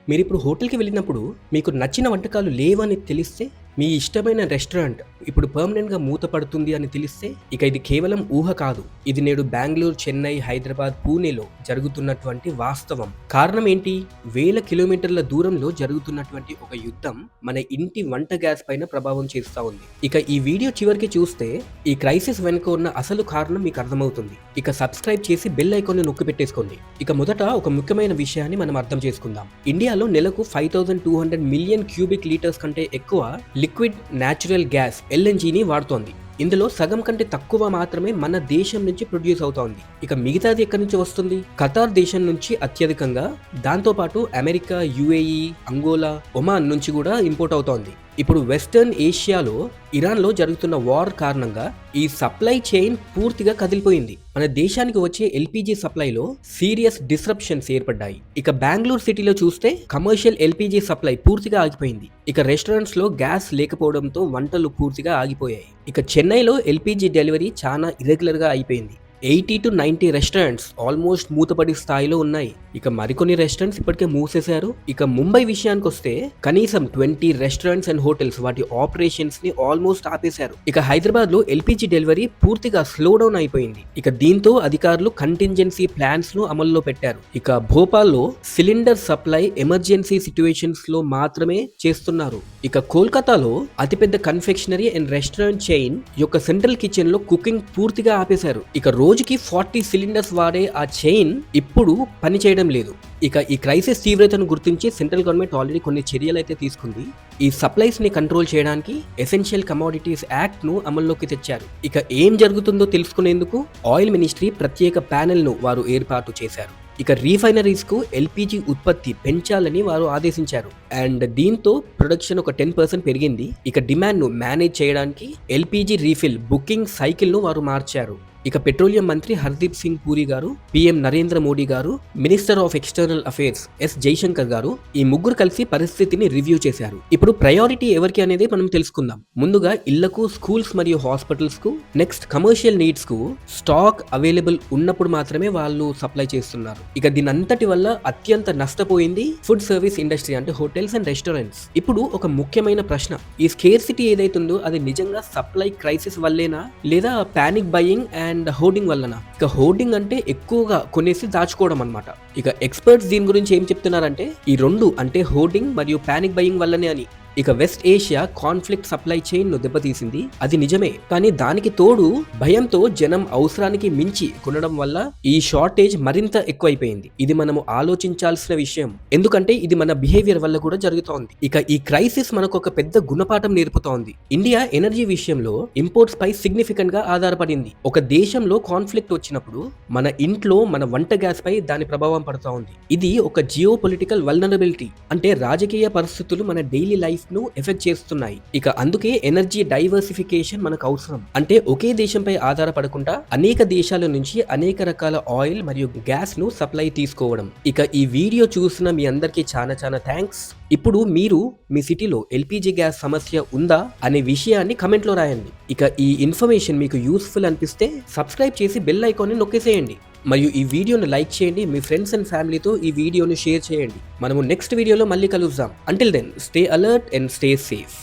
మీరిప్పుడు హోటల్‌కి వెళ్ళినప్పుడు మీకు నచ్చిన వంటకాలు లేవని తెలిస్తే, మీ ఇష్టమైన రెస్టారెంట్ ఇప్పుడు పర్మనెంట్‌గా మూతపడుతుంది అని తెలిస్తే, ఇక ఇది కేవలం ఊహ కాదు. ఇది నేడు బెంగుళూరు, చెన్నై, హైదరాబాద్, పూణేలో జరుగుతున్నటువంటి వాస్తవం. కారణం ఏంటి? వేల కిలోమీటర్ల దూరంలో జరుగుతున్నటువంటి ఒక యుద్ధం మన ఇంటి వంట గ్యాస్ పైన ప్రభావం చేస్తా ఉంది. ఇక ఈ వీడియో చివరికి చూస్తే ఈ క్రైసిస్ వెనుక ఉన్న అసలు కారణం మీకు అర్థమవుతుంది. ఇక సబ్స్క్రైబ్ చేసి బెల్ ఐకాన్ని నొక్కి పెట్టేసుకోండి. ఇక మొదట ఒక ముఖ్యమైన విషయాన్ని మనం అర్థం చేసుకుందాం. ఇండియాలో నెలకు 5200 మిలియన్ క్యూబిక్ లీటర్స్ కంటే ఎక్కువ లిక్విడ్ న్యాచురల్ గ్యాస్ ఎల్ఎన్జీని వాడుతోంది. ఇందులో సగం కంటే తక్కువ మాత్రమే మన దేశం నుంచి ప్రొడ్యూస్ అవుతోంది. ఇక మిగతాది ఎక్కడి నుంచి వస్తుంది? ఖతార్ దేశం నుంచి అత్యధికంగా, దాంతోపాటు అమెరికా, యుఏఈ, అంగోలా, ఒమాన్ నుంచి కూడా ఇంపోర్ట్ అవుతోంది. ఇప్పుడు వెస్టర్న్ ఏషియాలో ఇరాన్లో జరుగుతున్న వార్ కారణంగా ఈ సప్లై చైన్ పూర్తిగా కదిలిపోయింది. మన దేశానికి వచ్చే ఎల్పీజీ సప్లైలో సీరియస్ డిస్రప్షన్స్ ఏర్పడ్డాయి. ఇక బెంగళూరు సిటీలో చూస్తే కమర్షియల్ ఎల్పీజీ సప్లై పూర్తిగా ఆగిపోయింది. ఇక రెస్టారెంట్స్ లో గ్యాస్ లేకపోవడంతో వంటలు పూర్తిగా ఆగిపోయాయి. ఇక చెన్నైలో ఎల్పీజీ డెలివరీ చాలా ఇరెగ్యులర్ గా అయిపోయింది. 80 to 90 రెస్టారెంట్స్ ఆల్మోస్ట్ మూతపడి స్థాయిలో ఉన్నాయి. ఇక మరికొన్ని రెస్టారెంట్స్ ఇప్పటికే మూసేశారు. ఇక ముంబై విషయానికి వస్తే కనీసం 20 రెస్టారెంట్స్ అండ్ హోటల్స్ వాటి ఆపరేషన్స్ ని ఆల్మోస్ట్ ఆపేశారు. ఇక హైదరాబాద్ లో ఎల్పీజీ డెలివరీ పూర్తిగా స్లో డౌన్ అయిపోయింది. ఇక దీంతో అధికారులు కంటింజెన్సీ ప్లాన్స్ ను అమల్లో పెట్టారు. ఇక భోపాల్లో సిలిండర్ సప్లై ఎమర్జెన్సీ సిచ్యువేషన్స్ లో మాత్రమే చేస్తున్నారు. ఇక కోల్కతాలో అతిపెద్ద కన్ఫెక్షనరీ అండ్ రెస్టారెంట్ చైన్ యొక్క సెంట్రల్ కిచెన్ లో కుకింగ్ పూర్తిగా ఆపేశారు. ఇక రోజుకి 40 సిలిండర్స్ వాడే ఆ చైన్ ఇప్పుడు పనిచేయడం లేదు. ఇక ఈ క్రైసిస్ తీవ్రతను గుర్తించి సెంట్రల్ గవర్నమెంట్ ఆల్రెడీ కొన్ని చర్యలు అయితే తీసుకుంది. ఈ సప్లైస్ ని కంట్రోల్ చేయడానికి ఎసెన్షియల్ కమోడిటీస్ యాక్ట్ ను అమల్లోకి తెచ్చారు. ఇక ఏం జరుగుతుందో తెలుసుకునేందుకు ఆయిల్ మినిస్ట్రీ ప్రత్యేక ప్యానెల్ ను వారు ఏర్పాటు చేశారు. ఇక రీఫైనరీస్ కు ఎల్పీజీ ఉత్పత్తి పెంచాలని వారు ఆదేశించారు. అండ్ దీంతో ప్రొడక్షన్ ఒక 10% పెరిగింది. ఇక డిమాండ్ ను మేనేజ్ చేయడానికి ఎల్పీజీ రీఫిల్ బుకింగ్ సైకిల్ ను వారు మార్చారు. ఇక పెట్రోలియం మంత్రి హర్దీప్ సింగ్ పూరి గారు, పీఎం నరేంద్ర మోడీ గారు, minister of external affairs S Jaishankar గారు ఈ ముగ్గురు కలిసి పరిస్థితిని రివ్యూ చేశారు. ఇప్పుడు ప్రయారిటీ ఎవరికి అనేది మనం తెలుసుకుందాం. ముందుగా ఇళ్లకు, స్కూల్స్ మరియు హాస్పిటల్స్ కు, నెక్స్ట్ కమర్షియల్ నీడ్స్ కు స్టాక్ అవైలబుల్ ఉన్నప్పుడు మాత్రమే వాళ్ళు సప్లై చేస్తున్నారు. ఇక దీని అంతటి వల్ల అత్యంత నష్టపోయింది ఫుడ్ సర్వీస్ ఇండస్ట్రీ, అంటే హోటల్స్ అండ్ రెస్టారెంట్స్. ఇప్పుడు ఒక ముఖ్యమైన ప్రశ్న, ఈ స్కేర్సిటీ ఏదైతుందో అది నిజంగా సప్లై క్రైసిస్ వల్లేనా, లేదా పానిక్ బయింగ్ అండ్ హోర్డింగ్ వల్లనా? ఇక హోర్డింగ్ అంటే ఎక్కువగా కొనేసి దాచుకోవడం అన్నమాట. ఇక ఎక్స్పర్ట్స్ దీని గురించి ఏం చెప్తున్నారంటే ఈ రెండు, అంటే హోర్డింగ్ మరియు పానిక్ బయింగ్ వల్లనే అని. ఇక west Asia conflict supply chain ను దెబ్బతీసింది, అది నిజమే. కానీ దానికి తోడు భయంతో జనం అవసరానికి మించి కొనడం వల్ల ఈ షార్టేజ్ మరింత ఎక్కువైపోయింది. ఇది మనము ఆలోచించాల్సిన విషయం, ఎందుకంటే ఇది మన బిహేవియర్ వల్ల కూడా జరుగుతోంది. ఇక ఈ క్రైసిస్ మనకు ఒక పెద్ద గుణపాఠం నేర్పుతోంది. ఇండియా ఎనర్జీ విషయంలో ఇంపోర్ట్స్ పై సిగ్నిఫికెంట్ గా ఆధారపడింది. ఒక దేశంలో కాన్ఫ్లిక్ట్ వచ్చినప్పుడు మన ఇంట్లో మన వంట గ్యాస్ పై దాని ప్రభావం పడుతూ ఉంది. ఇది ఒక జియో పొలిటికల్ వల్నరబిలిటీ, అంటే రాజకీయ పరిస్థితులు మన డైలీ లైఫ్ ను ఎఫెక్ట్ చేస్తున్నాయి. ఇక అందుకే ఎనర్జీ డైవర్సిఫికేషన్ మనకు అవసరం. అంటే ఒకే దేశంపై ఆధారపడకుండా అనేక దేశాల నుంచి అనేక రకాల ఆయిల్ మరియు గ్యాస్ ను సప్లై తీసుకోవడం. ఇక ఈ వీడియో చూసిన మీ అందరికీ చాలా థ్యాంక్స్. ఇప్పుడు మీరు మీ సిటీలో ఎల్పీజీ గ్యాస్ సమస్య ఉందా అనే విషయాన్ని కమెంట్ లో రాయండి. ఇక ఈ ఇన్ఫర్మేషన్ మీకు యూస్ఫుల్ అనిపిస్తే సబ్స్క్రైబ్ చేసి బెల్ ఐకాన్ ని నొక్కేసేయండి. మరియు ఈ వీడియోను లైక్ చేయండి, మీ ఫ్రెండ్స్ అండ్ ఫ్యామిలీతో ఈ వీడియోను షేర్ చేయండి. మనము నెక్స్ట్ వీడియోలో మళ్ళీ కలుద్దాం. Until then stay alert and stay safe.